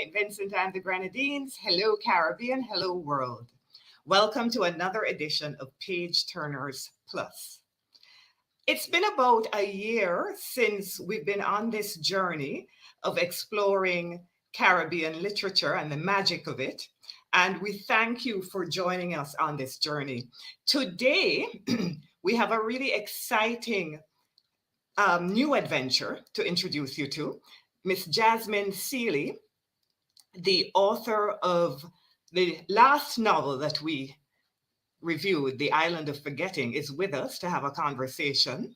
St. Vincent and the Grenadines. Hello, Caribbean. Hello, world. Welcome to another edition of Page Turners Plus. It's been about a year since we've been on this journey of exploring Caribbean literature and the magic of it. And we thank you for joining us on this journey. Today, we have a really exciting new adventure to introduce you to. Miss Jasmine Sealy, the author of the last novel that we reviewed, The Island of Forgetting, is with us to have a conversation.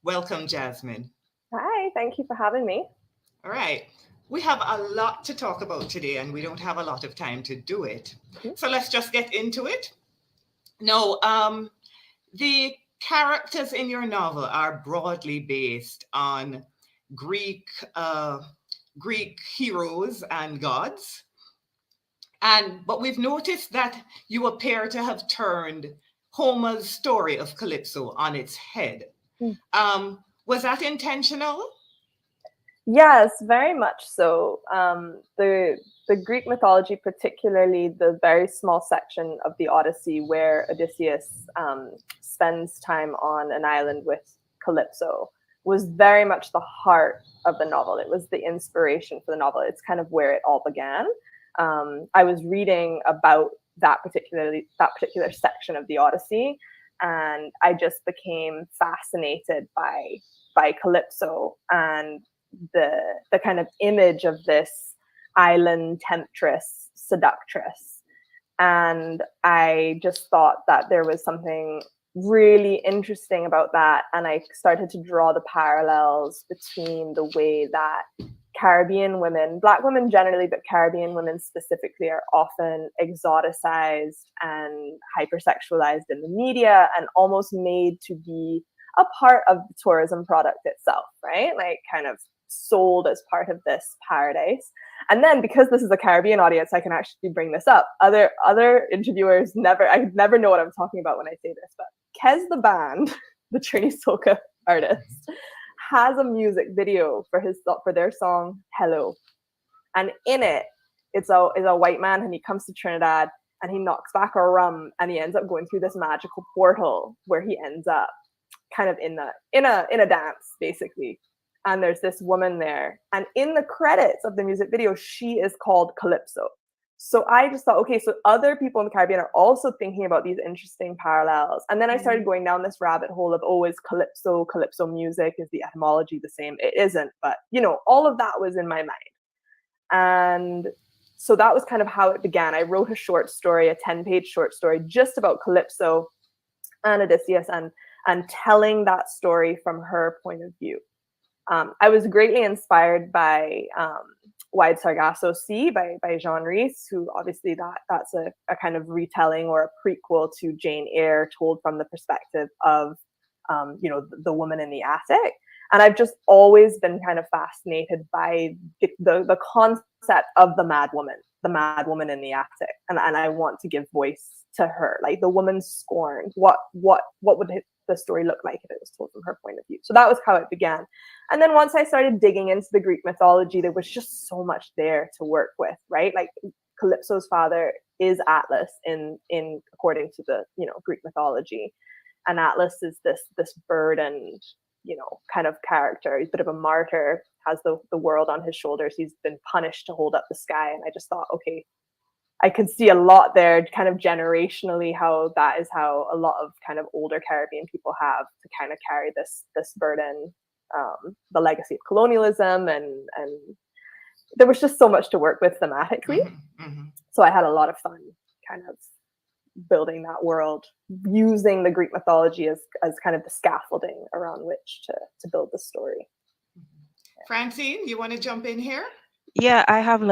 Welcome, Jasmine. Hi, thank you for having me. All right. We have a lot to talk about today, and we don't have a lot of time to do it. So let's just get into it. No, the characters in your novel are broadly based on Greek Greek heroes and gods. But we've noticed that you appear to have turned Homer's story of Calypso on its head. Was that intentional? Yes, very much so. The Greek mythology, particularly the very small section of the Odyssey where Odysseus spends time on an island with Calypso, was very much the heart of the novel. It was the inspiration for the novel. It's kind of where it all began. I was reading about that particular section of the Odyssey, and I just became fascinated by Calypso and the kind of image of this island temptress, seductress. And I just thought that there was something really interesting about that. And I started to draw the parallels between the way that Caribbean women, Black women generally, but Caribbean women specifically, are often exoticized and hypersexualized in the media and almost made to be a part of the tourism product itself, right? Like kind of sold as part of this paradise. And then because this is a Caribbean audience, I can actually bring this up. Other interviewers I never know what I'm talking about when I say this, but Kez the band, the Trini Soca artist, has a music video for their song Hello. And in it, it's a white man, and he comes to Trinidad and he knocks back a rum, and he ends up going through this magical portal where he ends up kind of in a dance, basically. And there's this woman there, and in the credits of the music video, she is called Calypso. So I just thought, okay, so other people in the Caribbean are also thinking about these interesting parallels. And then I started going down this rabbit hole of, is Calypso music, is the etymology the same? It isn't, but all of that was in my mind. And so that was kind of how it began. I wrote a short story, a 10-page short story, just about Calypso and Odysseus, and telling that story from her point of view. I was greatly inspired by Wide Sargasso Sea by Jean Rhys, who obviously that's a kind of retelling or a prequel to Jane Eyre, told from the perspective of the woman in the attic. And I've just always been kind of fascinated by the concept of the mad woman in the attic, and I want to give voice to her, like the woman scorned. What would the story look like if it was told from her point of view? So that was how it began. And then once I started digging into the Greek mythology, there was just so much there to work with, right? Like Calypso's father is Atlas in according to the Greek mythology, and Atlas is this burdened kind of character. He's a bit of a martyr, has the world on his shoulders. He's been punished to hold up the sky, and I just thought, okay, I could see a lot there, kind of generationally, how that is how a lot of kind of older Caribbean people have to kind of carry this burden, the legacy of colonialism, and there was just so much to work with thematically. So I had a lot of fun kind of building that world, using the Greek mythology as kind of the scaffolding around which to build the story. Francine, you want to jump in here? Yeah, I have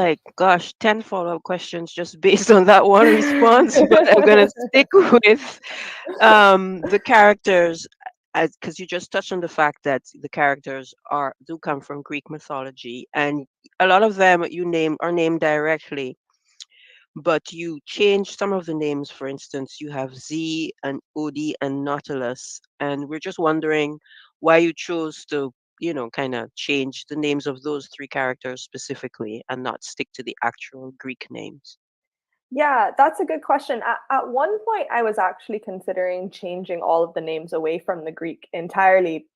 10 follow-up questions just based on that one response, but I'm gonna stick with the characters, because you just touched on the fact that the characters do come from Greek mythology, and a lot of them are named directly, but you change some of the names. For instance, you have Z and Odie and Nautilus, and we're just wondering why you chose to kind of change the names of those three characters specifically and not stick to the actual Greek names? Yeah, that's a good question. At one point, I was actually considering changing all of the names away from the Greek entirely,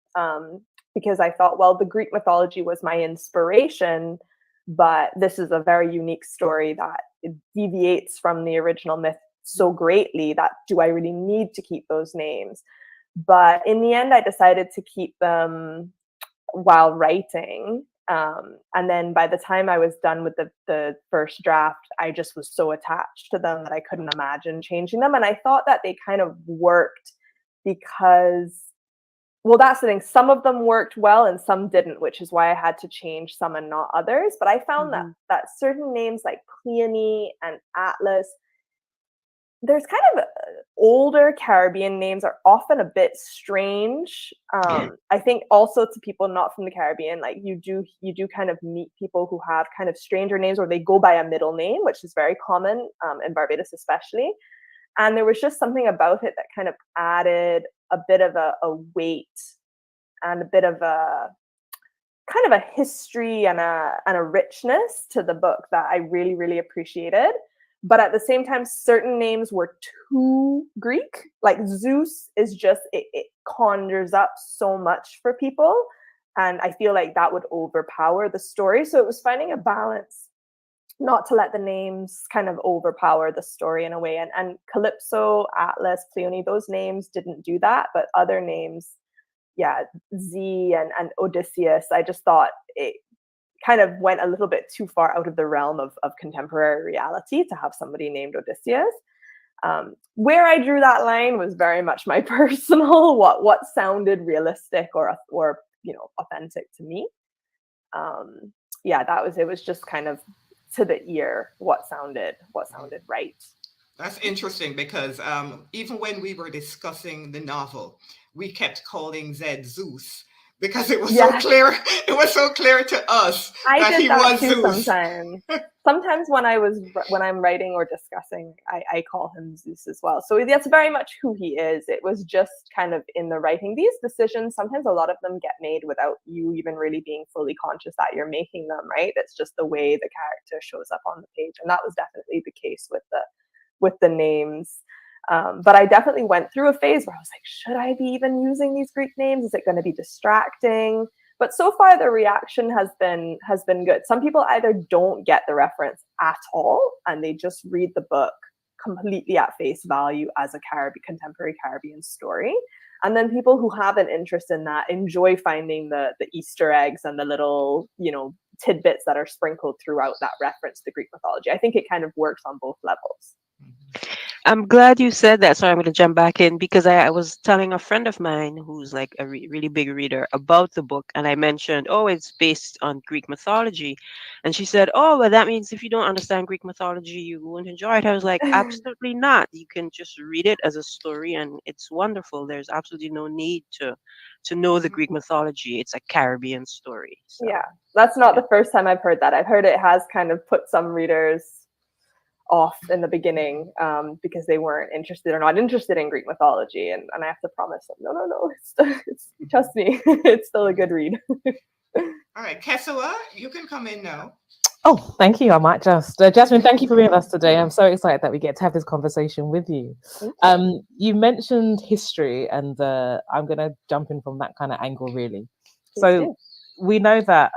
because I thought, well, the Greek mythology was my inspiration, but this is a very unique story that it deviates from the original myth so greatly that do I really need to keep those names? But in the end, I decided to keep them while writing. And then by the time I was done with the first draft, I just was so attached to them that I couldn't imagine changing them. And I thought that they kind of worked because, well, that's the thing. Some of them worked well and some didn't, which is why I had to change some and not others. But I found that Hmm. certain names like Cleone and Atlas, there's kind of older Caribbean names are often a bit strange. I think also to people not from the Caribbean, like you do kind of meet people who have kind of stranger names or they go by a middle name, which is very common in Barbados especially. And there was just something about it that kind of added a bit of a weight and a bit of a kind of a history and a richness to the book that I really, really appreciated. But at the same time, certain names were too Greek. Like Zeus is just, it conjures up so much for people. And I feel like that would overpower the story. So it was finding a balance, not to let the names kind of overpower the story in a way. And Calypso, Atlas, Cleone, those names didn't do that. But other names, yeah, Z and Odysseus, I just thought it kind of went a little bit too far out of the realm of contemporary reality to have somebody named Odysseus. Where I drew that line was very much my personal what sounded realistic or authentic to me. Yeah, it was just kind of to the ear what sounded right. That's interesting because even when we were discussing the novel, we kept calling Zed Zeus because it was so Yes, clear. It was so clear to us I that did he that was too Zeus. sometimes. Sometimes when I'm writing or discussing, I call him Zeus as well. So that's very much who he is. It was just kind of in the writing. These decisions, sometimes a lot of them get made without you even really being fully conscious that you're making them, right? It's just the way the character shows up on the page. And that was definitely the case with the names. But I definitely went through a phase where I was like, should I be even using these Greek names? Is it going to be distracting? But so far the reaction has been good. Some people either don't get the reference at all and they just read the book completely at face value as a contemporary Caribbean story. And then people who have an interest in that enjoy finding the Easter eggs and the little, tidbits that are sprinkled throughout that reference to Greek mythology. I think it kind of works on both levels. I'm glad you said that. Sorry, I'm going to jump back in because I was telling a friend of mine who's like a really big reader about the book, and I mentioned, oh, it's based on Greek mythology, and she said, oh, well, that means if you don't understand Greek mythology, you won't enjoy it. I was like, absolutely not. You can just read it as a story, and it's wonderful. There's absolutely no need to know the Greek mythology. It's a Caribbean story. So Yeah, that's not yeah. the first time I've heard that. I've heard it has kind of put some readers off in the beginning because they weren't interested or not interested in Greek mythology. And I have to promise them, no, it's trust me, it's still a good read. All right, Kesua, you can come in now. Oh, thank you. I might just, Jasmine, thank you for being with us today. I'm so excited that we get to have this conversation with you. Thank you. You mentioned history, and I'm going to jump in from that kind of angle, really. Please So do. we know that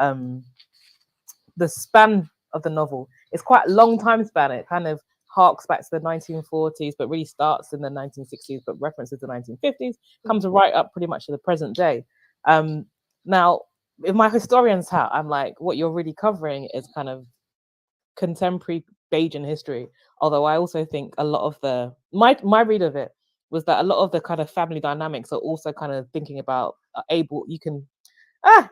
the span of the novel is quite a long time span. It kind of harks back to the 1940s, but really starts in the 1960s, but references the 1950s, comes right up pretty much to the present day. Now, in my historian's hat, I'm like, what you're really covering is kind of contemporary Bajan history. Although I also think a lot of my read of it was that a lot of the kind of family dynamics are also kind of thinking about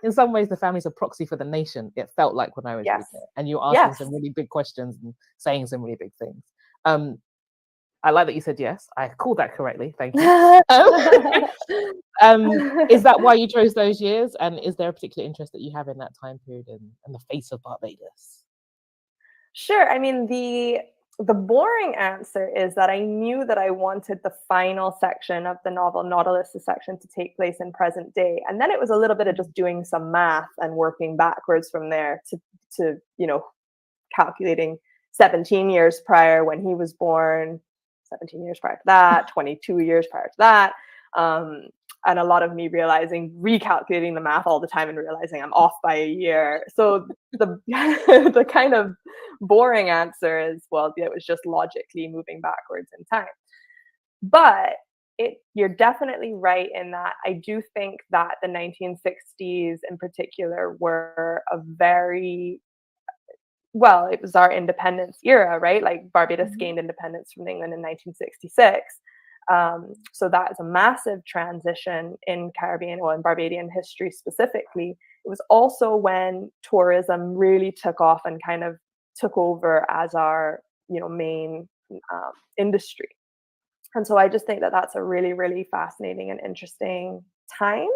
in some ways the family's a proxy for the nation. It felt like when I was reading Yes. it, and you're asking Yes. some really big questions and saying some really big things. I like that you said yes. I called that correctly. Thank you. Is that why you chose those years? And is there a particular interest that you have in that time period and the face of Barbados? Sure. I mean, The boring answer is that I knew that I wanted the final section of the novel, Nautilus section, to take place in present day. And then it was a little bit of just doing some math and working backwards from there to calculating 17 years prior when he was born, 17 years prior to that, 22 years prior to that. And a lot of me recalculating the math all the time and realizing I'm off by a year. So the the kind of boring answer is, well, it was just logically moving backwards in time. But you're definitely right in that I do think that the 1960s in particular were a very, well, it was our independence era, right? Like Barbados gained independence from England in 1966. So that is a massive transition in Caribbean or in Barbadian history specifically. It was also when tourism really took off and kind of took over as our, main industry. And so I just think that that's a really, really fascinating and interesting time.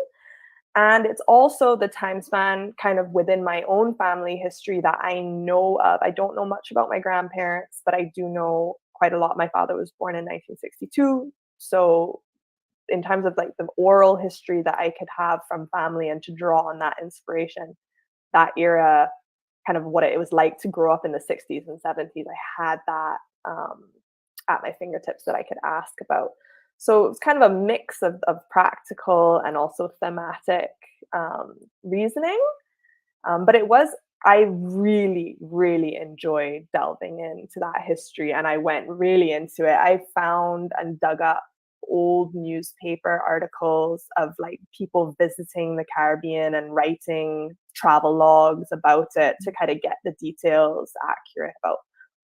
And it's also the time span kind of within my own family history that I know of. I don't know much about my grandparents, but I do know quite a lot. My father was born in 1962. So in terms of like the oral history that I could have from family and to draw on that inspiration, that era, kind of what it was like to grow up in the 60s and 70s, I had that at my fingertips that I could ask about. So it was kind of a mix of practical and also thematic reasoning. But I really, really enjoyed delving into that history, and I went really into it. I found and dug up old newspaper articles of like people visiting the Caribbean and writing travel logs about it to kind of get the details accurate about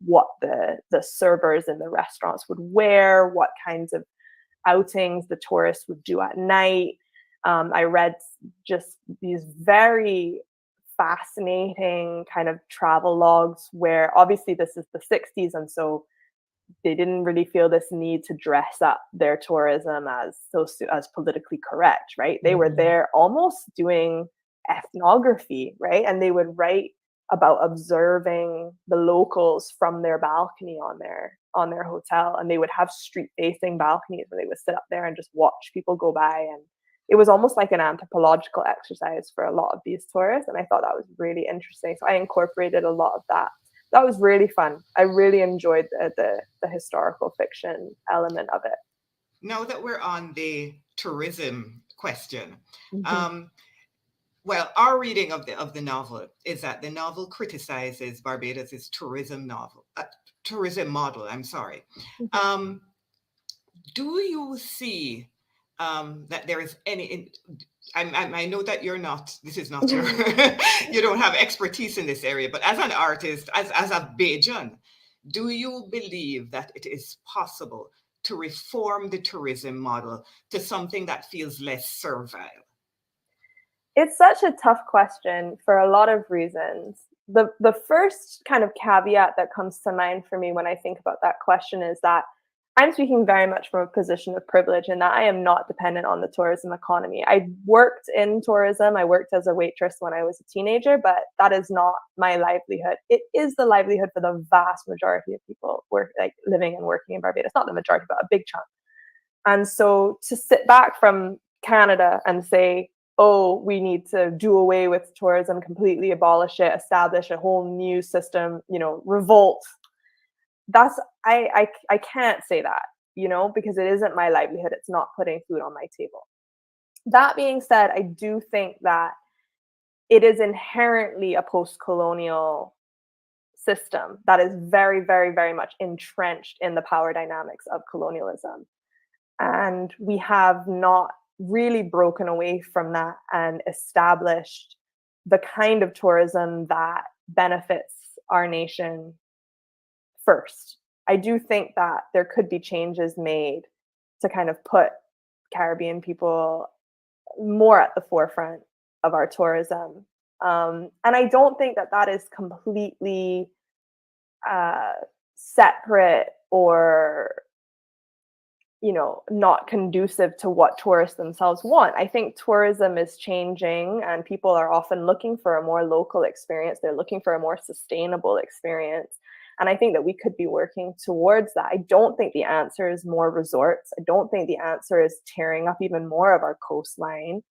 what the servers in the restaurants would wear, what kinds of outings the tourists would do at night. I read just these very fascinating kind of travel logs where obviously this is the 60s, and so they didn't really feel this need to dress up their tourism as politically correct, right? They were there almost doing ethnography, right? And they would write about observing the locals from their balcony on their hotel, and they would have street facing balconies where they would sit up there and just watch people go by. And it was almost like an anthropological exercise for a lot of these tourists, and I thought that was really interesting. So I incorporated a lot of that. That was really fun. I really enjoyed the historical fiction element of it. Now that we're on the tourism question, Mm-hmm. well, our reading of the novel is that the novel criticizes Barbados's tourism model. I'm sorry. Mm-hmm. Do you see that there is any? I know that you're not. This is not your. You don't have expertise in this area, but as an artist, as a Bajan, do you believe that it is possible to reform the tourism model to something that feels less servile? It's such a tough question for a lot of reasons. The first kind of caveat that comes to mind for me when I think about that question is that I'm speaking very much from a position of privilege in that I am not dependent on the tourism economy. I worked in tourism. I worked as a waitress when I was a teenager, but that is not my livelihood. It is the livelihood for the vast majority of people living and working in Barbados. Not the majority, but a big chunk. And so to sit back from Canada and say, oh, we need to do away with tourism, completely abolish it, establish a whole new system, revolt. I can't say that, because it isn't my livelihood. It's not putting food on my table. That being said, I do think that it is inherently a post-colonial system that is very, very, very much entrenched in the power dynamics of colonialism. And we have not really broken away from that and established the kind of tourism that benefits our nation first. I do think that there could be changes made to kind of put Caribbean people more at the forefront of our tourism. And I don't think that that is completely separate or not conducive to what tourists themselves want. I think tourism is changing and people are often looking for a more local experience. They're looking for a more sustainable experience. And I think that we could be working towards that. I don't think the answer is more resorts. I don't think the answer is tearing up even more of our coastline.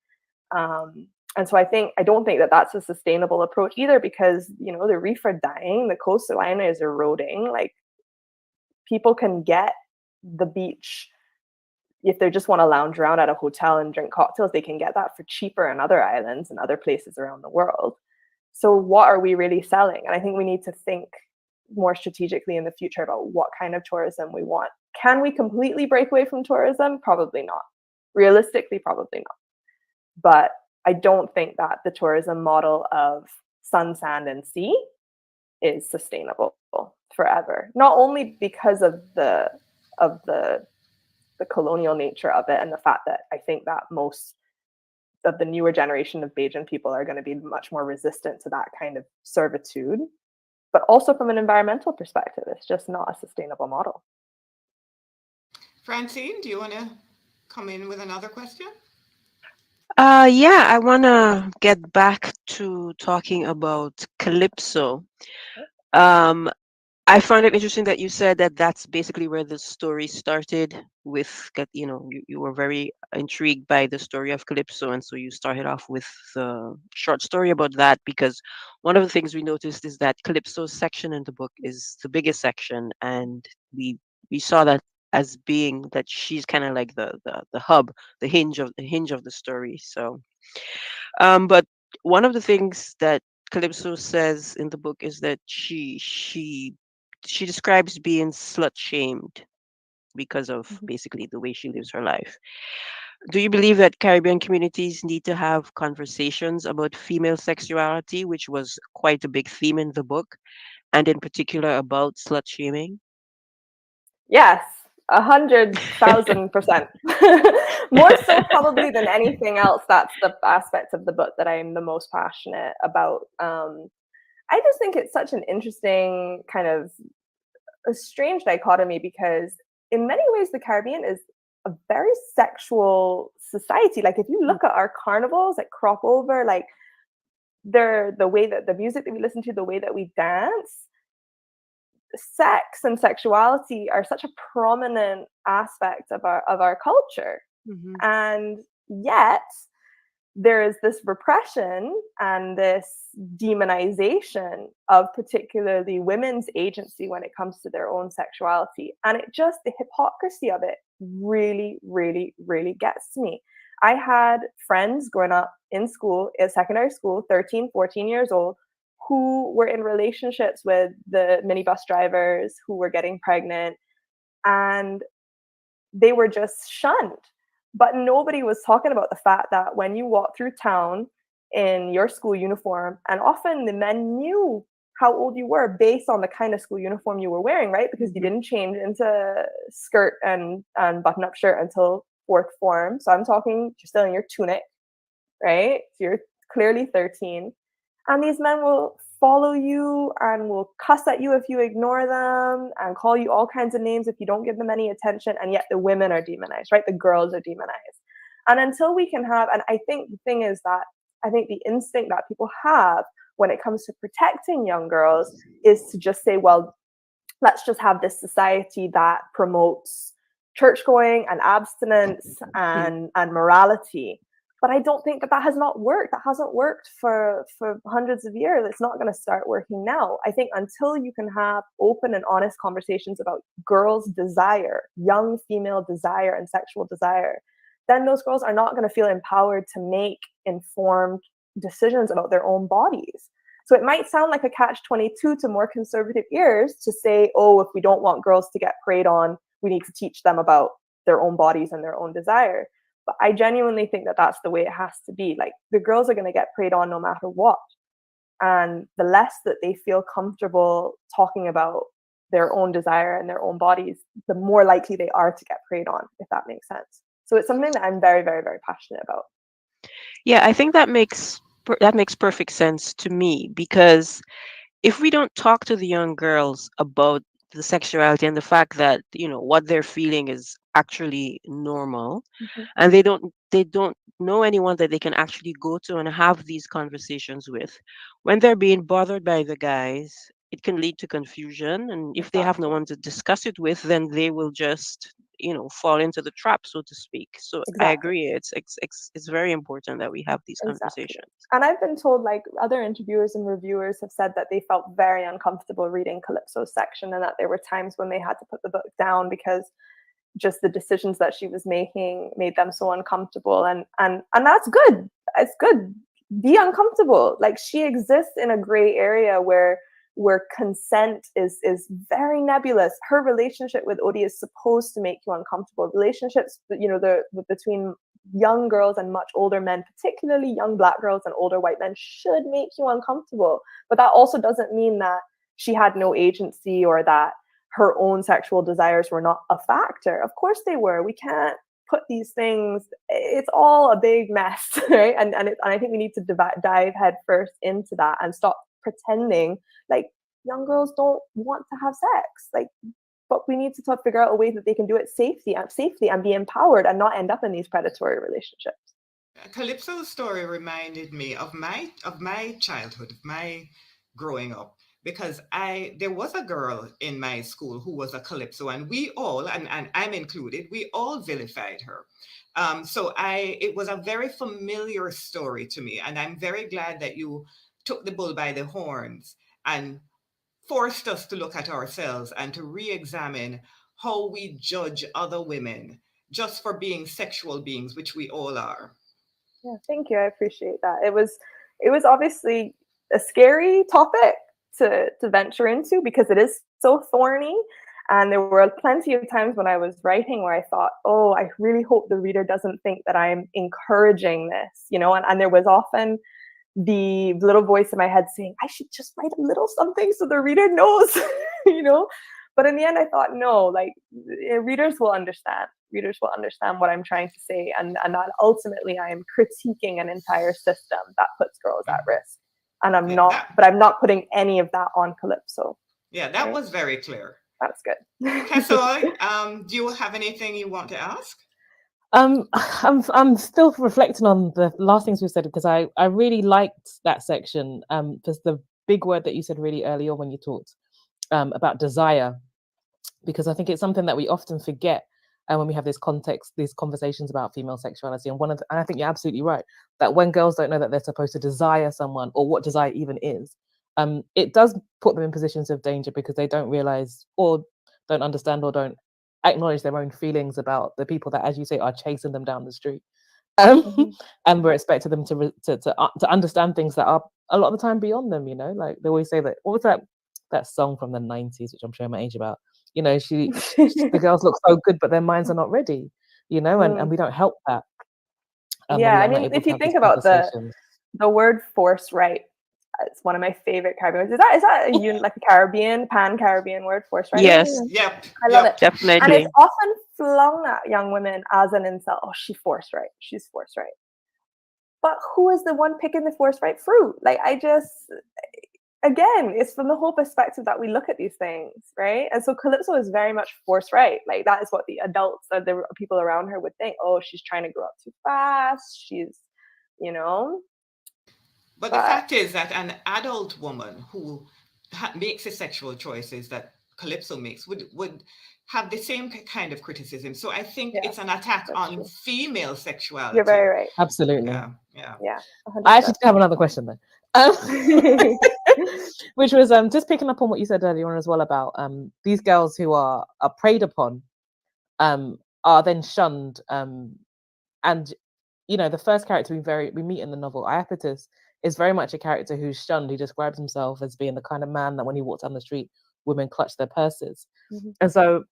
And so I don't think that that's a sustainable approach either, because, the reef are dying, the coastline is eroding. Like, people can get the beach if they just want to lounge around at a hotel and drink cocktails. They can get that for cheaper in other islands and other places around the world. So what are we really selling? And I think we need to think more strategically in the future about what kind of tourism we want. Can we completely break away from tourism? Probably not. Realistically, probably not. But I don't think that the tourism model of sun, sand, and sea is sustainable forever. Not only because of the colonial nature of it, and the fact that I think that most of the newer generation of Bajan people are going to be much more resistant to that kind of servitude, but also from an environmental perspective, it's just not a sustainable model. Francine, do you want to come in with another question? Yeah, I want to get back to talking about Calypso. Um, I find it interesting that you said that that's basically where the story started with, you were very intrigued by the story of Calypso. And so you started off with the short story about that, because one of the things we noticed is that Calypso's section in the book is the biggest section. And we saw that as being that she's kind of like the hub, the hinge of the story. So, but one of the things that Calypso says in the book is that she describes being slut shamed because of Mhm. basically the way she lives her life. Do you believe that Caribbean communities need to have conversations about female sexuality, which was quite a big theme in the book, and in particular about slut shaming? Yes, 100,000%. More so probably than anything else. That's the aspect of the book that I'm the most passionate about. I just think it's such an interesting kind of a strange dichotomy, because in many ways the Caribbean is a very sexual society. Like, if you look at our carnivals that crop over, like, the way that the music that we listen to, the way that we dance, sex and sexuality are such a prominent aspect of our culture. Hmm. And yet there is this repression and this demonization of particularly women's agency when it comes to their own sexuality. And it just, the hypocrisy of it really, really, really gets me. I had friends growing up in school, in secondary school, 13, 14 years old, who were in relationships with the minibus drivers who were getting pregnant, and they were just shunned. But nobody was talking about the fact that when you walk through town in your school uniform, and often the men knew how old you were based on the kind of school uniform you were wearing, right? Because you didn't change into skirt and button-up shirt until fourth form. So I'm talking, you're still in your tunic, right? So you're clearly 13. And these men will follow you and will cuss at you if you ignore them, and call you all kinds of names if you don't give them any attention. And yet the women are demonized, right? The girls are demonized. And until we can have, and I think the thing is that I think the instinct that people have when it comes to protecting young girls is to just say, well, let's just have this society that promotes church going and abstinence and morality. But I don't think that has not worked. That hasn't worked for hundreds of years. It's not going to start working now. I think until you can have open and honest conversations about girls' desire, young female desire and sexual desire, then those girls are not going to feel empowered to make informed decisions about their own bodies. So it might sound like a catch-22 to more conservative ears to say, oh, if we don't want girls to get preyed on, we need to teach them about their own bodies and their own desire. But I genuinely think that that's the way it has to be. Like, the girls are going to get preyed on no matter what. And the less that they feel comfortable talking about their own desire and their own bodies, the more likely they are to get preyed on, if that makes sense. So it's something that I'm very, very, very passionate about. Yeah, I think that makes perfect sense to me, because if we don't talk to the young girls about the sexuality and the fact that what they're feeling is actually normal, Mhm. and they don't know anyone that they can actually go to and have these conversations with, when they're being bothered by the guys, it can lead to confusion. And if they have no Exactly. one to discuss it with, then they will just, fall into the trap, so to speak. So I Exactly. agree. It's very important that we have these Exactly. conversations. And I've been told, like, other interviewers and reviewers have said that they felt very uncomfortable reading Calypso's section, and that there were times when they had to put the book down because just the decisions that she was making made them so uncomfortable. And that's good. It's good. Be uncomfortable. Like, she exists in a gray area where consent is very nebulous. Her relationship with Odie is supposed to make you uncomfortable. Relationships, between young girls and much older men, particularly young Black girls and older white men, should make you uncomfortable. But that also doesn't mean that she had no agency, or that her own sexual desires were not a factor. Of course they were. We can't put these things, it's all a big mess, right? And I think we need to dive head first into that and stop pretending like young girls don't want to have sex. Like, but we need to figure out a way that they can do it safely and be empowered and not end up in these predatory relationships. Calypso's story reminded me of my childhood, of my growing up, because there was a girl in my school who was a Calypso, and we all, and I'm included, we all vilified her. So it was a very familiar story to me, and I'm very glad that you took the bull by the horns and forced us to look at ourselves and to re-examine how we judge other women just for being sexual beings, which we all are. Yeah, thank you. I appreciate that. It was obviously a scary topic to venture into because it is so thorny. And there were plenty of times when I was writing where I thought, oh, I really hope the reader doesn't think that I'm encouraging this, and there was often the little voice in my head saying, I should just write a little something so the reader knows, But in the end, I thought, no, like, readers will understand. Readers will understand what I'm trying to say, and that ultimately I am critiquing an entire system that puts girls at risk. And I'm not putting any of that on Calypso. Yeah, that was very clear. That's good. Kassoy, do you have anything you want to ask? I'm still reflecting on the last things we said, because I really liked that section. Because the big word that you said really early on when you talked about desire, because I think it's something that we often forget when we have these conversations about female sexuality. And and I think you're absolutely right, that when girls don't know that they're supposed to desire someone or what desire even is, it does put them in positions of danger, because they don't realize or don't understand or don't acknowledge their own feelings about the people that, as you say, are chasing them down the street. And we're expecting them to understand things that are a lot of the time beyond them. Like they always say that. What was that song from the 90s, which I'm showing my age about? The girls look so good, but their minds are not ready. And we don't help that. Yeah, I mean, if you think about the word force right, it's one of my favorite Caribbean words. Is that like a pan-Caribbean word, force right? Yes. Yep. I love it. Definitely. And it's often flung at young women as an insult. Oh, she's force right. She's force right. But who is the one picking the force right fruit? Like, again, it's from the whole perspective that we look at these things, right? And so Calypso is very much force right. Like, that is what the adults or the people around her would think. Oh, she's trying to grow up too fast. She's, But the fact is that an adult woman who makes the sexual choices that Calypso makes would have the same kind of criticism. So I think it's an attack on female sexuality. You're very right. Absolutely. Yeah. 100%. I actually have another question then. Which was just picking up on what you said earlier on as well about these girls who are preyed upon are then shunned, and the first character we meet in the novel, Iapetus, is very much a character who's shunned, who describes himself as being the kind of man that when he walks down the street, women clutch their purses. And so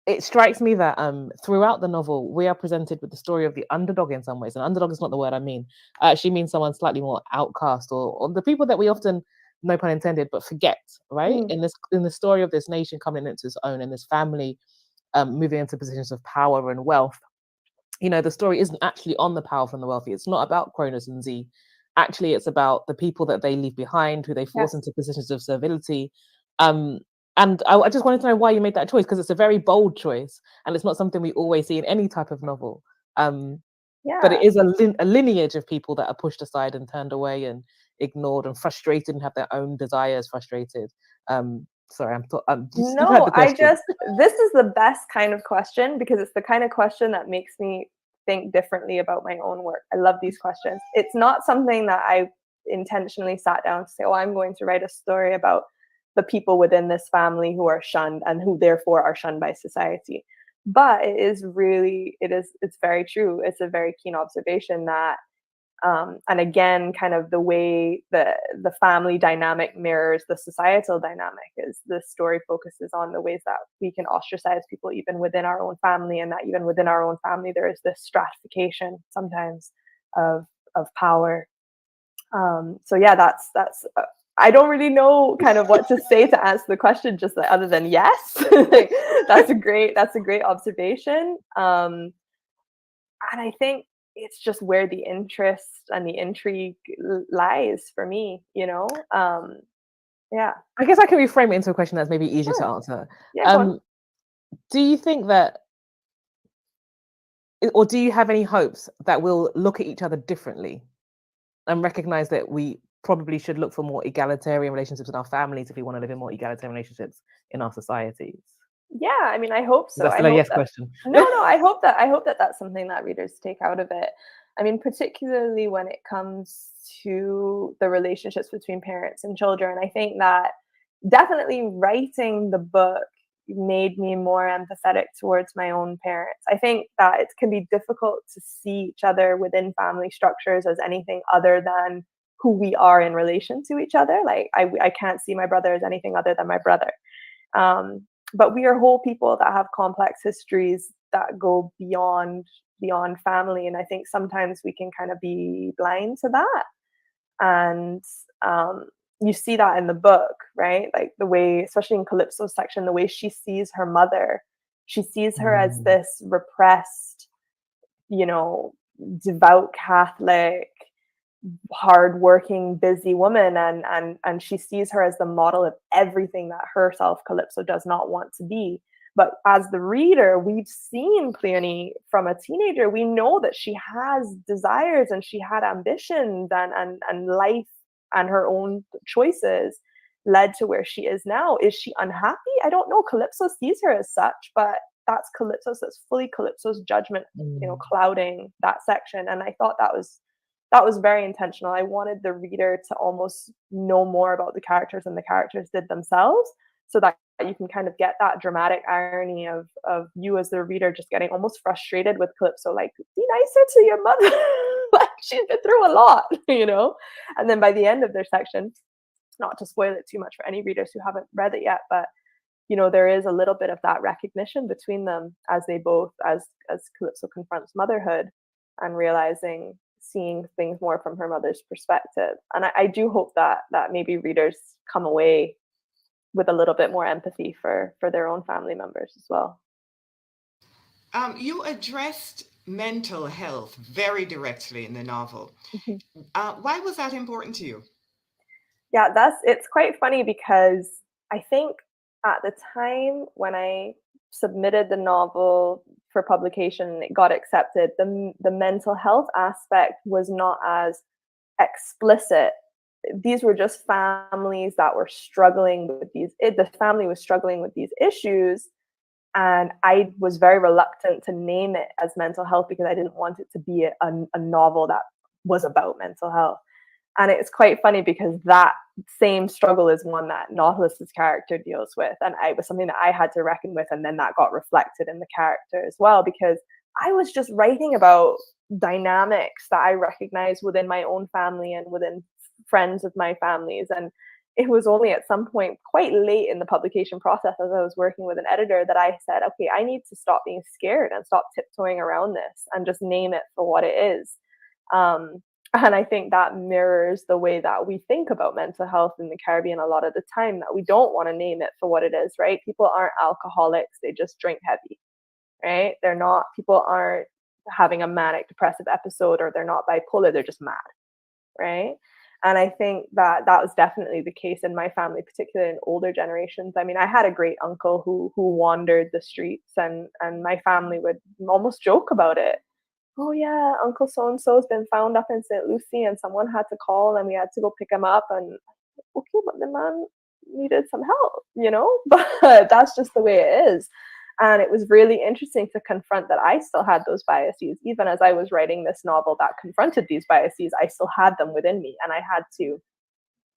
it strikes me that throughout the novel, we are presented with the story of the underdog in some ways. And underdog is not the word I mean. I actually mean someone slightly more outcast, or the people that we often, no pun intended, but forget, right? In the story of this nation coming into its own, and this family moving into positions of power and wealth. The story isn't actually on the powerful and the wealthy. It's not about Cronus and Z. Actually, it's about the people that they leave behind, who they force into positions of servility. And I just wanted to know why you made that choice, because it's a very bold choice, and it's not something we always see in any type of novel. But it is a lineage of people that are pushed aside and turned away, and ignored and frustrated and have their own desires frustrated. Sorry, No, this is the best kind of question, because it's the kind of question that makes me think differently about my own work. I love these questions. It's not something that I intentionally sat down to say, oh, I'm going to write a story about the people within this family who are shunned and who therefore are shunned by society. But it's very true. It's a very keen observation that, and again, kind of the way the family dynamic mirrors the societal dynamic, is the story focuses on the ways that we can ostracize people even within our own family, and that even within our own family there is this stratification sometimes of power. So yeah, that's I don't really know kind of what to say to answer the question, just like, other than yes. Like, that's a great observation. And I think it's just where the interest and the intrigue lies for me, you know? Yeah. I guess I can reframe it into a question that's maybe easier to answer. Yeah, do you think that, or do you have any hopes that we'll look at each other differently and recognize that we probably should look for more egalitarian relationships in our families if we want to live in more egalitarian relationships in our societies? Yeah, I mean, I hope so. That's still a yes question. No, I hope that that's something that readers take out of it. I mean, particularly when it comes to the relationships between parents and children. I think that definitely writing the book made me more empathetic towards my own parents. I think that it can be difficult to see each other within family structures as anything other than who we are in relation to each other. Like, I can't see my brother as anything other than my brother. But we are whole people that have complex histories that go beyond family, and I think sometimes we can kind of be blind to that. And you see that in the book, right? Like the way, especially in Calypso's section, the way she sees her mother, she sees her as this repressed, you know, devout Catholic, hardworking, busy woman, and she sees her as the model of everything that herself, Calypso, does not want to be. But as the reader, we've seen Cleone from a teenager. We know that she has desires and she had ambitions, and life and her own choices led to where she is now. Is she unhappy? I don't know. Calypso sees her as such, but that's fully Calypso's judgment, you know, clouding that section. And I thought that was very intentional. I wanted the reader to almost know more about the characters than the characters did themselves, so that you can kind of get that dramatic irony of you as the reader just getting almost frustrated with Calypso, like, be nicer to your mother. Like, she's been through a lot, you know? And then by the end of their section, not to spoil it too much for any readers who haven't read it yet, but, you know, there is a little bit of that recognition between them as they both, as Calypso confronts motherhood and seeing things more from her mother's perspective. And I do hope that maybe readers come away with a little bit more empathy for their own family members as well. You addressed mental health very directly in the novel. Why was that important to you? Yeah, it's quite funny, because I think at the time when I submitted the novel for publication and it got accepted, the mental health aspect was not as explicit. These were just families that were struggling with the family was struggling with these issues. And I was very reluctant to name it as mental health, because I didn't want it to be a novel that was about mental health. And it's quite funny, because that same struggle is one that Nautilus's character deals with. And it was something that I had to reckon with. And then that got reflected in the character as well, because I was just writing about dynamics that I recognized within my own family and within friends of my families. And it was only at some point quite late in the publication process, as I was working with an editor, that I said, okay, I need to stop being scared and stop tiptoeing around this and just name it for what it is. And I think that mirrors the way that we think about mental health in the Caribbean a lot of the time, that we don't want to name it for what it is, right? People aren't alcoholics, they just drink heavy, right? People aren't having a manic depressive episode, or they're not bipolar, they're just mad, right? And I think that was definitely the case in my family, particularly in older generations. I mean, I had a great uncle who wandered the streets, and my family would almost joke about it. oh yeah, Uncle so and so's been found up in St. Lucie, and someone had to call, and we had to go pick him up. And okay, but the man needed some help, you know. But that's just the way it is. And it was really interesting to confront that I still had those biases, even as I was writing this novel that confronted these biases. I still had them within me, and I had to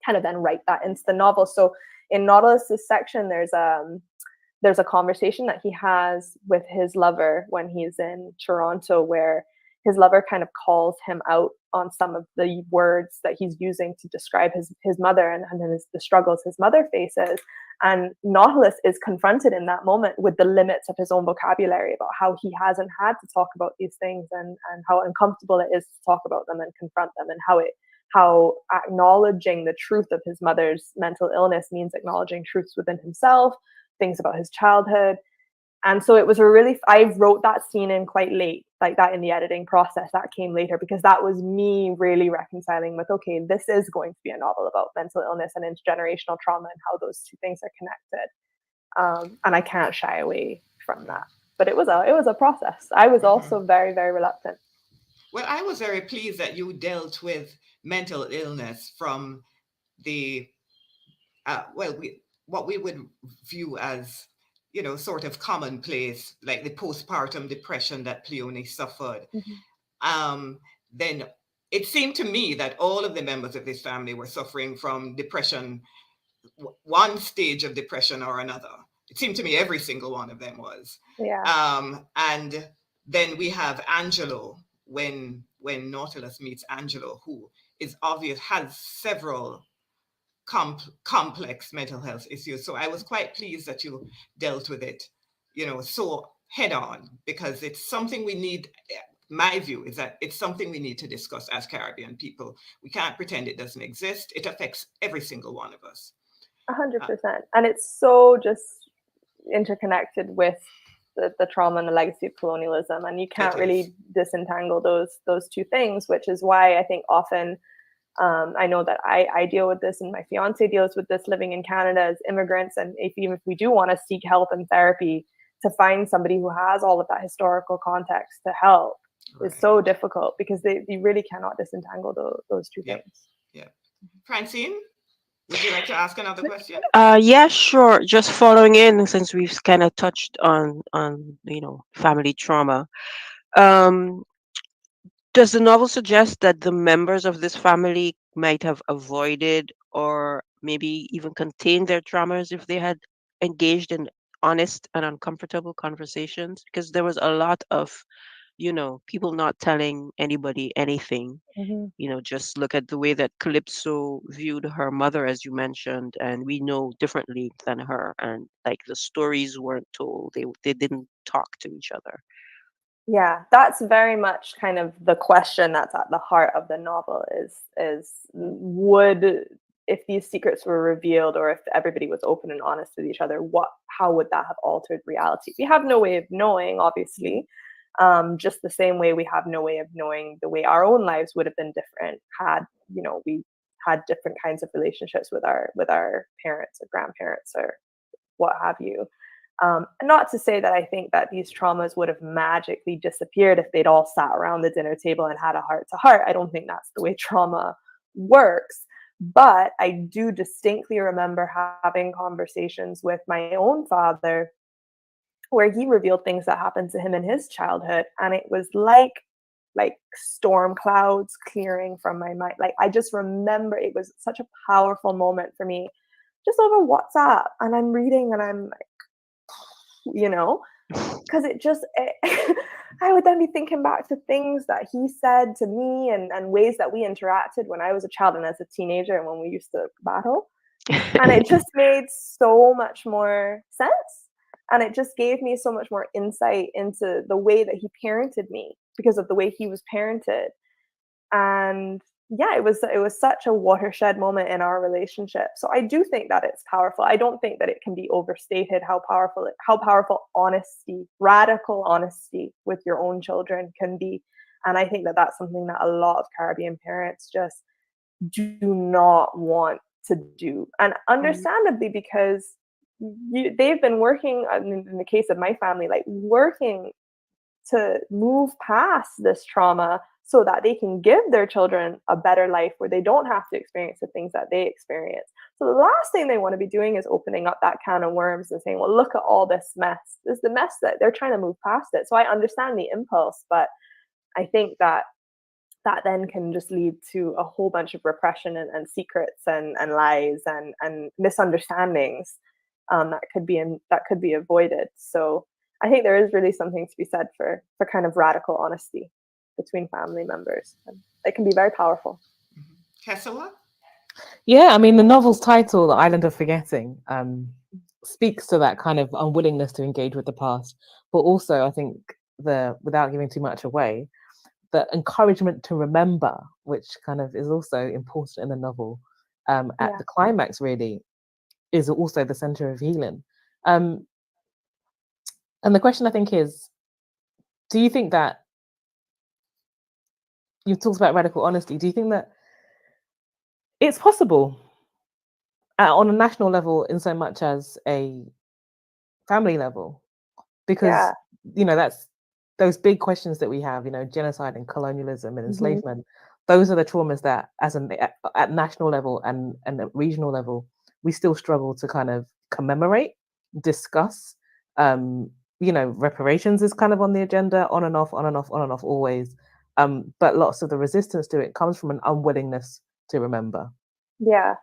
kind of then write that into the novel. So in Nautilus's section, there's a conversation that he has with his lover when he's in Toronto, where his lover kind of calls him out on some of the words that he's using to describe his mother and the struggles his mother faces. And Nautilus is confronted in that moment with the limits of his own vocabulary about how he hasn't had to talk about these things, and how uncomfortable it is to talk about them and confront them, and how acknowledging the truth of his mother's mental illness means acknowledging truths within himself, things about his childhood. And so it was I wrote that scene in quite late, like that in the editing process. That came later, because that was me really reconciling with, okay, this is going to be a novel about mental illness and intergenerational trauma and how those two things are connected. And I can't shy away from that. But it was a process. I was also very, very reluctant. Well, I was very pleased that you dealt with mental illness from the what we would view as, sort of commonplace, like the postpartum depression that Cleone suffered. Then it seemed to me that all of the members of this family were suffering from depression, one stage of depression or another. It seemed to me every single one of them was. Yeah. And then we have Angelo, when Nautilus meets Angelo, who has several complex mental health issues. So I was quite pleased that you dealt with it, so head on, because it's something we need. My view is that it's something we need to discuss as Caribbean people. We can't pretend it doesn't exist. It affects every single one of us. 100%. And it's so just interconnected with the trauma and the legacy of colonialism, and you can't really disentangle those two things, which is why I think often, I know that I deal with this, and my fiance deals with this living in Canada as immigrants. And even if we do want to seek help and therapy, to find somebody who has all of that historical context to help is so difficult, because you really cannot disentangle those two things. Yeah. Francine, would you like to ask another question? Yeah, sure. Just following in, since we've kind of touched on family trauma. Um, Does the novel suggest that the members of this family might have avoided or maybe even contained their traumas if they had engaged in honest and uncomfortable conversations? Because there was a lot of, people not telling anybody anything. Just look at the way that Calypso viewed her mother, as you mentioned, and we know differently than her. And like the stories weren't told, they didn't talk to each other. Yeah, that's very much kind of the question that's at the heart of the novel is would, if these secrets were revealed, or if everybody was open and honest with each other, how would that have altered reality? We have no way of knowing, obviously. Just the same way we have no way of knowing the way our own lives would have been different had, we had different kinds of relationships with our parents or grandparents or what have you. Not to say that I think that these traumas would have magically disappeared if they'd all sat around the dinner table and had a heart to heart. I don't think that's the way trauma works. But I do distinctly remember having conversations with my own father where he revealed things that happened to him in his childhood. And it was like storm clouds clearing from my mind. Like, I just remember it was such a powerful moment for me, just over WhatsApp. And I'm reading and I'm like, because I would then be thinking back to things that he said to me, and ways that we interacted when I was a child and as a teenager, and when we used to battle. And it just made so much more sense. And it just gave me so much more insight into the way that he parented me, because of the way he was parented. And yeah, it was such a watershed moment in our relationship. So I do think that it's powerful. I don't think that it can be overstated how powerful honesty, radical honesty with your own children can be. And I think that that's something that a lot of Caribbean parents just do not want to do. And understandably, because they've been working, in the case of my family, like working to move past this trauma so that they can give their children a better life where they don't have to experience the things that they experience. So the last thing they want to be doing is opening up that can of worms and saying, well, look at all this mess. This is the mess that they're trying to move past it. So I understand the impulse, but I think that then can just lead to a whole bunch of repression and secrets and lies and misunderstandings that could be avoided. So I think there is really something to be said for kind of radical honesty between family members. And it can be very powerful. Kesela? Yeah, I mean, the novel's title, The Island of Forgetting, speaks to that kind of unwillingness to engage with the past, but also I think without giving too much away, the encouragement to remember, which kind of is also important in the novel, at the climax really, is also the center of healing. And the question I think is, do you think that, you've talked about radical honesty, do you think that it's possible on a national level in so much as a family level? Because, that's those big questions that we have, genocide and colonialism and enslavement, those are the traumas that at national level and at regional level, we still struggle to kind of commemorate, discuss. Reparations is kind of on the agenda, on and off, always. But lots of the resistance to it comes from an unwillingness to remember. Yeah,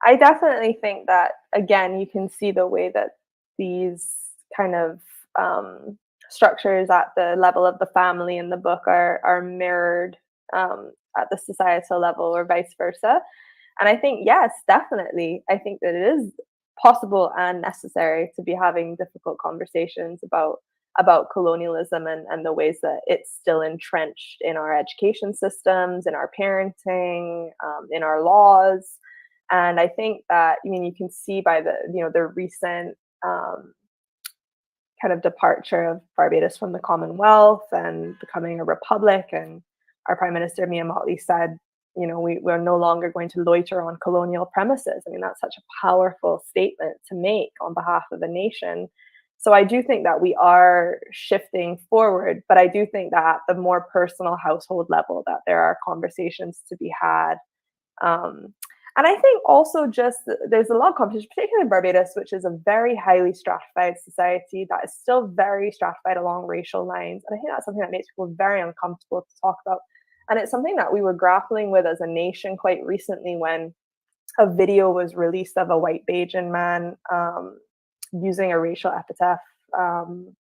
I definitely think that, again, you can see the way that these kind of structures at the level of the family in the book are mirrored at the societal level or vice versa. And I think, yes, definitely, I think that it is possible and necessary to be having difficult conversations about colonialism and the ways that it's still entrenched in our education systems, in our parenting, in our laws. And I think that, you can see by the recent kind of departure of Barbados from the Commonwealth and becoming a republic. And our Prime Minister, Mia Mottley, said, we're no longer going to loiter on colonial premises. I mean, that's such a powerful statement to make on behalf of a nation. So I do think that we are shifting forward, but I do think that at the more personal household level, that there are conversations to be had. And I think also just there's a lot of competition, particularly in Barbados, which is a very highly stratified society that is still very stratified along racial lines. And I think that's something that makes people very uncomfortable to talk about. And it's something that we were grappling with as a nation quite recently when a video was released of a white Bajan man using a racial epithet on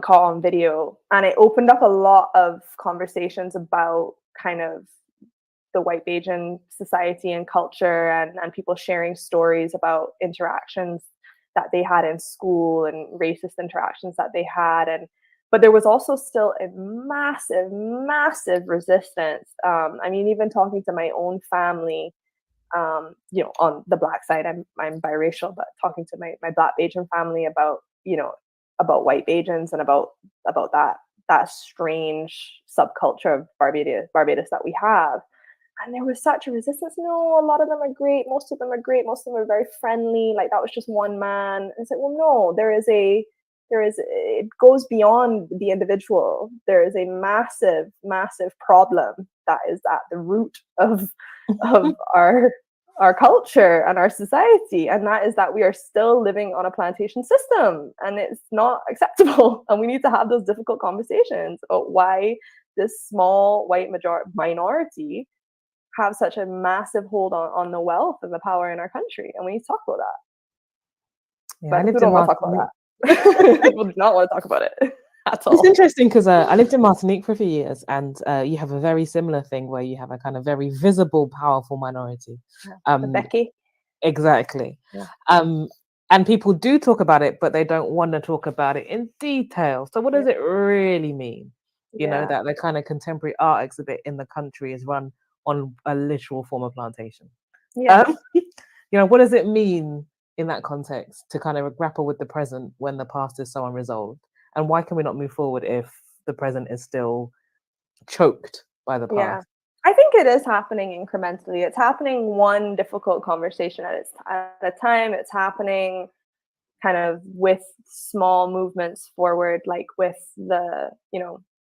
call on video. And it opened up a lot of conversations about kind of the white Bajan society and culture and people sharing stories about interactions that they had in school and racist interactions that they had. But there was also still a massive, massive resistance. Even talking to my own family, on the Black side, I'm biracial, but talking to my Black Bajan family about white Bajans and about that strange subculture of Barbados that we have. And there was such a resistance. No, a lot of them are great. Most of them are great. Most of them are very friendly. Like, that was just one man. And it's like, well, no, it goes beyond the individual. There is a massive, massive problem that is at the root of our culture and our society. And that is that we are still living on a plantation system, and it's not acceptable. And we need to have those difficult conversations about why this small white minority have such a massive hold on the wealth and the power in our country. And we need to talk about that. Yeah, but people don't want to talk about that. People do not want to talk about it at all. It's interesting because I lived in Martinique for a few years, and you have a very similar thing where you have a kind of very visible, powerful minority. Becky. Exactly. Yeah. And people do talk about it, but they don't want to talk about it in detail. So what does it really mean? You know, that the kind of contemporary art exhibit in the country is run on a literal former plantation. What does it mean in that context to kind of grapple with the present when the past is so unresolved? And why can we not move forward if the present is still choked by the past? Yeah, I think it is happening incrementally. It's happening one difficult conversation at a time. It's happening kind of with small movements forward, like with the,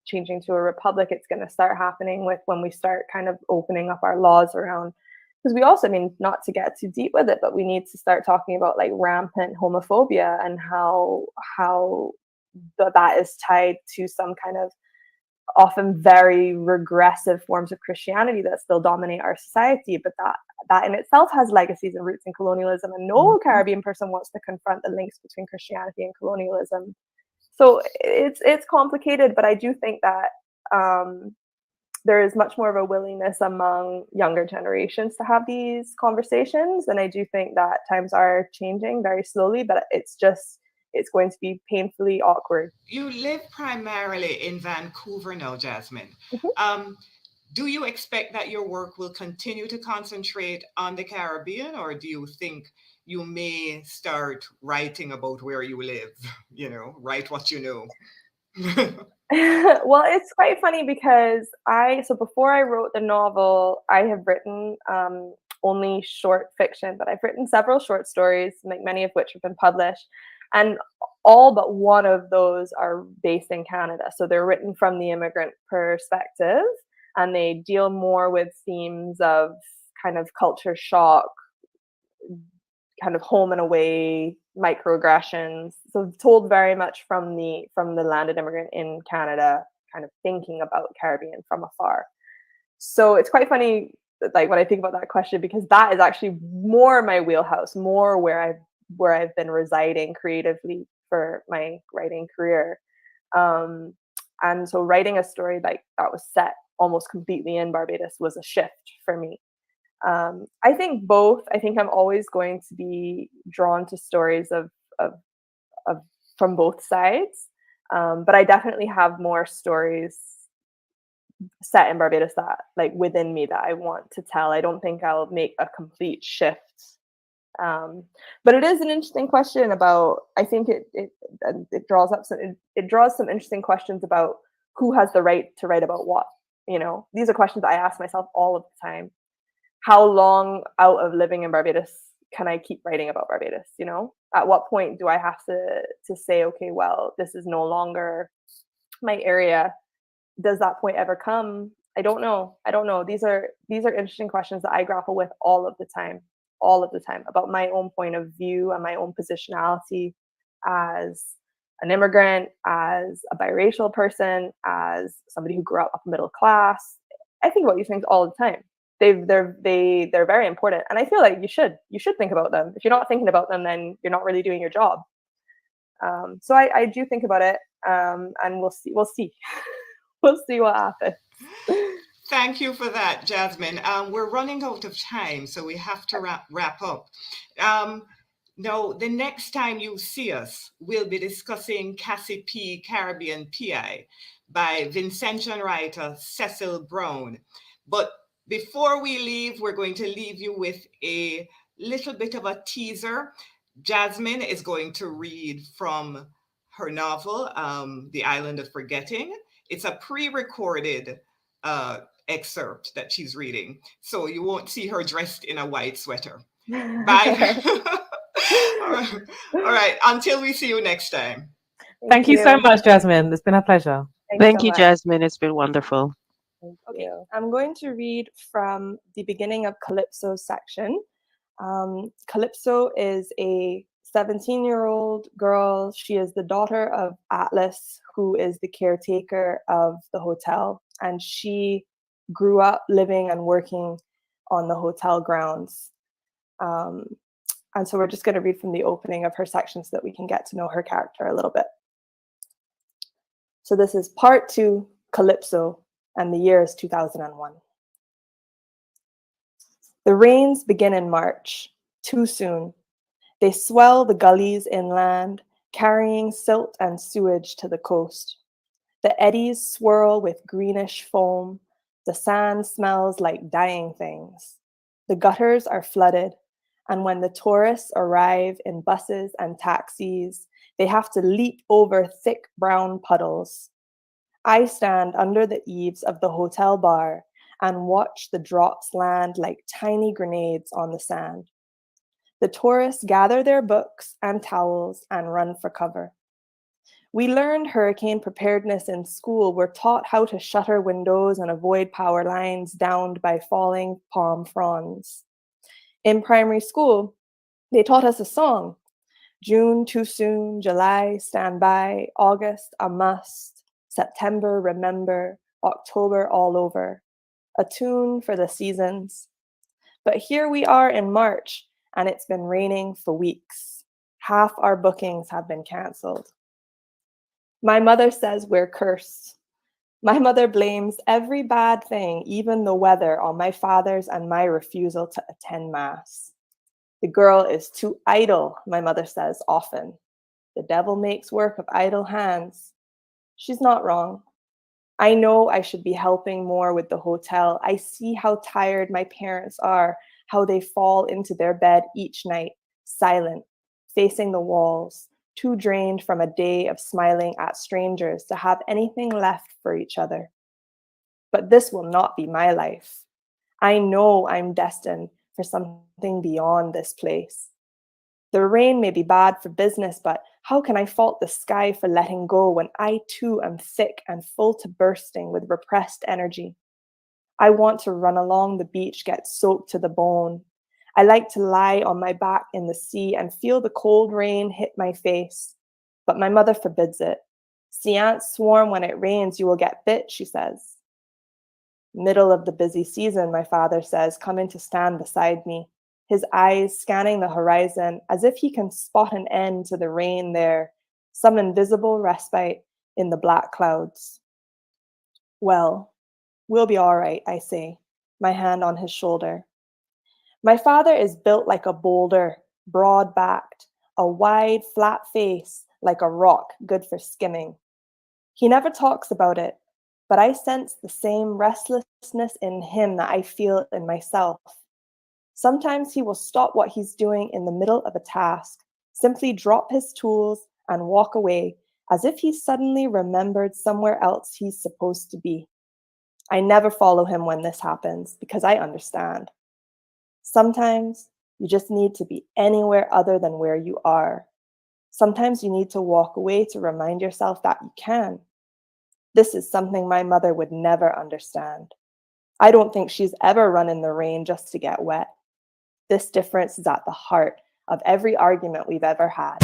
changing to a republic. It's going to start happening with when we start kind of opening up our laws around, because we also, not to get too deep with it, but we need to start talking about like rampant homophobia and how that is tied to some kind of often very regressive forms of Christianity that still dominate our society, but that in itself has legacies and roots in colonialism, and no Caribbean person wants to confront the links between Christianity and colonialism. So it's complicated, but I do think that there is much more of a willingness among younger generations to have these conversations, and I do think that times are changing very slowly, but it's going to be painfully awkward. You live primarily in Vancouver now, Jasmine. Do you expect that your work will continue to concentrate on the Caribbean, or do you think you may start writing about where you live? Write what you know. Well, it's quite funny because before I wrote the novel, I have written only short fiction, but I've written several short stories, many of which have been published. And all but one of those are based in Canada. So they're written from the immigrant perspective, and they deal more with themes of kind of culture shock, kind of home and away, microaggressions. So told very much from the landed immigrant in Canada, kind of thinking about Caribbean from afar. So it's quite funny, like when I think about that question, because that is actually more my wheelhouse, more where I've been residing creatively for my writing career. And so writing a story like that was set almost completely in Barbados was a shift for me. I think both. I think I'm always going to be drawn to stories of from both sides, but I definitely have more stories set in Barbados that, like, within me that I want to tell. I don't think I'll make a complete shift. But it is an interesting question about. I think it draws some interesting questions about who has the right to write about what. These are questions I ask myself all of the time. How long out of living in Barbados can I keep writing about Barbados? At what point do I have to say, okay, well, this is no longer my area? Does that point ever come? I don't know. These are interesting questions that I grapple with all of the time about my own point of view and my own positionality as an immigrant, as a biracial person, as somebody who grew up upper middle class. I think about these things all the time. They're very important, and I feel like you should think about them. If you're not thinking about them, then you're not really doing your job. So I do think about it, and we'll see we'll see what happens. Thank you for that, Jasmine. We're running out of time, so we have to wrap up. No, the next time you see us, we'll be discussing Cassie P. Caribbean PI by Vincentian writer Cecil Brown. But before we leave, we're going to leave you with a little bit of a teaser. Jasmine is going to read from her novel, The Island of Forgetting. It's a pre-recorded excerpt that she's reading, so you won't see her dressed in a white sweater. Bye. All right. Until we see you next time. Thank you so much, Jasmine. It's been a pleasure. Thank you, Jasmine. It's been wonderful. Okay, I'm going to read from the beginning of Calypso's section. Calypso is a 17-year-old girl. She is the daughter of Atlas, who is the caretaker of the hotel, and she grew up living and working on the hotel grounds. And so we're just going to read from the opening of her section so that we can get to know her character a little bit. So this is part 2, Calypso, and the year is 2001. The rains begin in March, too soon. They swell the gullies inland, carrying silt and sewage to the coast. The eddies swirl with greenish foam. The sand smells like dying things. The gutters are flooded, and when the tourists arrive in buses and taxis, they have to leap over thick brown puddles. I stand under the eaves of the hotel bar and watch the drops land like tiny grenades on the sand. The tourists gather their books and towels and run for cover. We learned hurricane preparedness in school. We're taught how to shutter windows and avoid power lines downed by falling palm fronds. In primary school, they taught us a song. June, too soon. July, stand by. August, a must. September, remember. October, all over. A tune for the seasons. But here we are in March, and it's been raining for weeks. Half our bookings have been canceled. My mother says we're cursed. My mother blames every bad thing, even the weather, on my father's and my refusal to attend Mass. The girl is too idle, my mother says often. The devil makes work of idle hands. She's not wrong. I know I should be helping more with the hotel. I see how tired my parents are, how they fall into their bed each night, silent, facing the walls, too drained from a day of smiling at strangers to have anything left for each other. But this will not be my life. I know I'm destined for something beyond this place. The rain may be bad for business, but how can I fault the sky for letting go when I too am thick and full to bursting with repressed energy? I want to run along the beach, get soaked to the bone. I like to lie on my back in the sea and feel the cold rain hit my face. But my mother forbids it. See ants swarm when it rains, you will get bit, she says. Middle of the busy season, my father says, coming to stand beside me, his eyes scanning the horizon as if he can spot an end to the rain there, some invisible respite in the black clouds. Well, we'll be all right, I say, my hand on his shoulder. My father is built like a boulder, broad-backed, a wide, flat face like a rock, good for skimming. He never talks about it, but I sense the same restlessness in him that I feel in myself. Sometimes he will stop what he's doing in the middle of a task, simply drop his tools and walk away, as if he suddenly remembered somewhere else he's supposed to be. I never follow him when this happens because I understand. Sometimes you just need to be anywhere other than where you are. Sometimes you need to walk away to remind yourself that you can. This is something my mother would never understand. I don't think she's ever run in the rain just to get wet. This difference is at the heart of every argument we've ever had.